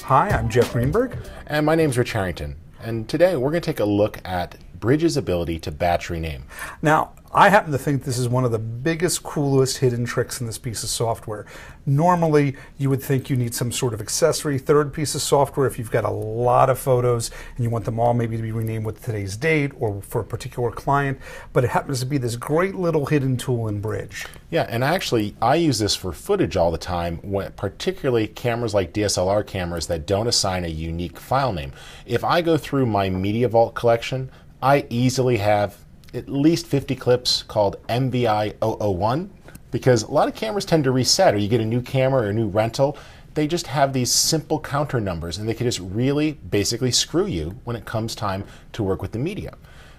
Hi, I'm Jeff Greenberg. And my name's Rich Harrington. And today we're going to take a look at Bridge's ability to batch rename. Now, I happen to think this is one of the biggest, coolest hidden tricks in this piece of software. Normally, you would think you need some sort of accessory third piece of software if you've got a lot of photos and you want them all maybe to be renamed with today's date or for a particular client, but it happens to be this great little hidden tool in Bridge. Yeah, and actually, I use this for footage all the time, particularly cameras like DSLR cameras that don't assign a unique file name. If I go through my Media Vault collection, I easily have at least 50 clips called MVI 001 because a lot of cameras tend to reset, or you get a new camera or a new rental. They just have these simple counter numbers and they can just really basically screw you when it comes time to work with the media.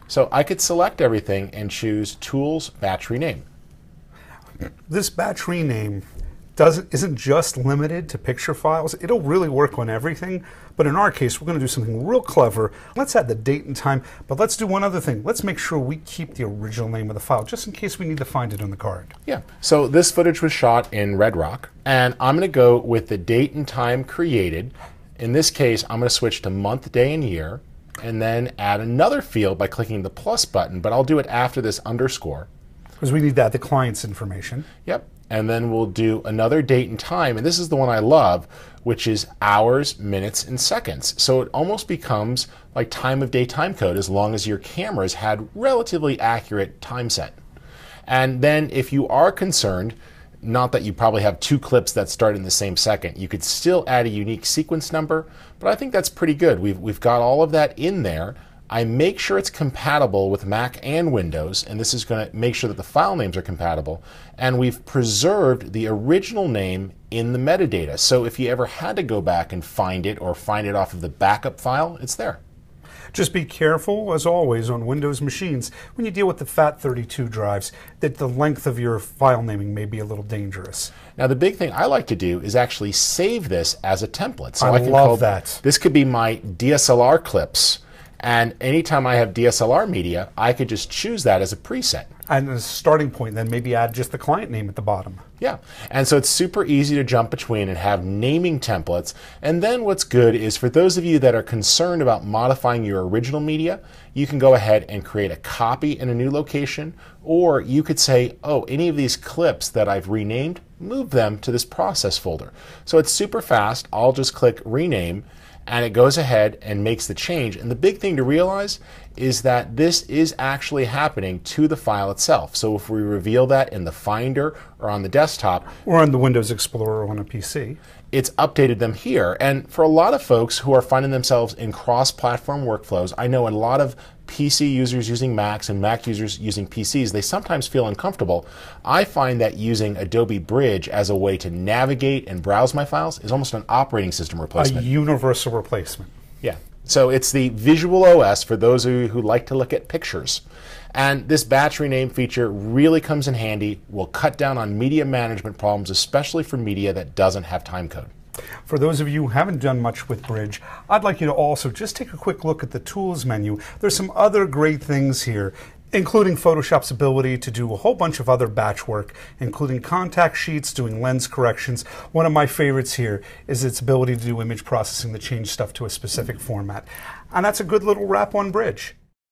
So I could select everything and choose Tools Batch Rename. This batch rename isn't just limited to picture files. It'll really work on everything, but in our case, we're going to do something real clever. Let's add the date and time, but let's do one other thing. Let's make sure we keep the original name of the file, just in case we need to find it on the card. Yeah, so this footage was shot in Red Rock, and I'm going to go with the date and time created. In this case, I'm going to switch to month, day, and year, and then add another field by clicking the plus button, but I'll do it after this underscore. Because we need to add the client's information. Yep. And then we'll do another date and time, and this is the one I love, which is hours, minutes, and seconds. So it almost becomes like time of day time code as long as your cameras had relatively accurate time set. And then if you are concerned, not that you probably have two clips that start in the same second, you could still add a unique sequence number, but I think that's pretty good. We've got all of that in there. I make sure it's compatible with Mac and Windows, and this is going to make sure that the file names are compatible. And we've preserved the original name in the metadata. So if you ever had to go back and find it or find it off of the backup file, it's there. Just be careful, as always, on Windows machines when you deal with the FAT32 drives, that the length of your file naming may be a little dangerous. Now, the big thing I like to do is actually save this as a template. So I can love that. This could be my DSLR clips. And anytime I have DSLR media, I could just choose that as a preset. And as a starting point, then maybe add just the client name at the bottom. Yeah, and so it's super easy to jump between and have naming templates. And then what's good is for those of you that are concerned about modifying your original media, you can go ahead and create a copy in a new location, or you could say, oh, any of these clips that I've renamed, move them to this process folder. So it's super fast. I'll just click rename, and it goes ahead and makes the change. And the big thing to realize is that this is actually happening to the file itself. So if we reveal that in the Finder or on the desktop, or on the Windows Explorer on a PC, it's updated them here. And for a lot of folks who are finding themselves in cross-platform workflows, I know a lot of PC users using Macs and Mac users using PCs, they sometimes feel uncomfortable. I find that using Adobe Bridge as a way to navigate and browse my files is almost an operating system replacement. A universal replacement. Yeah. So it's the visual OS for those of you who like to look at pictures. And this batch rename feature really comes in handy, will cut down on media management problems, especially for media that doesn't have timecode. For those of you who haven't done much with Bridge, I'd like you to also just take a quick look at the Tools menu. There's some other great things here, including Photoshop's ability to do a whole bunch of other batch work, including contact sheets, doing lens corrections. One of my favorites here is its ability to do image processing to change stuff to a specific format. And that's a good little wrap on Bridge.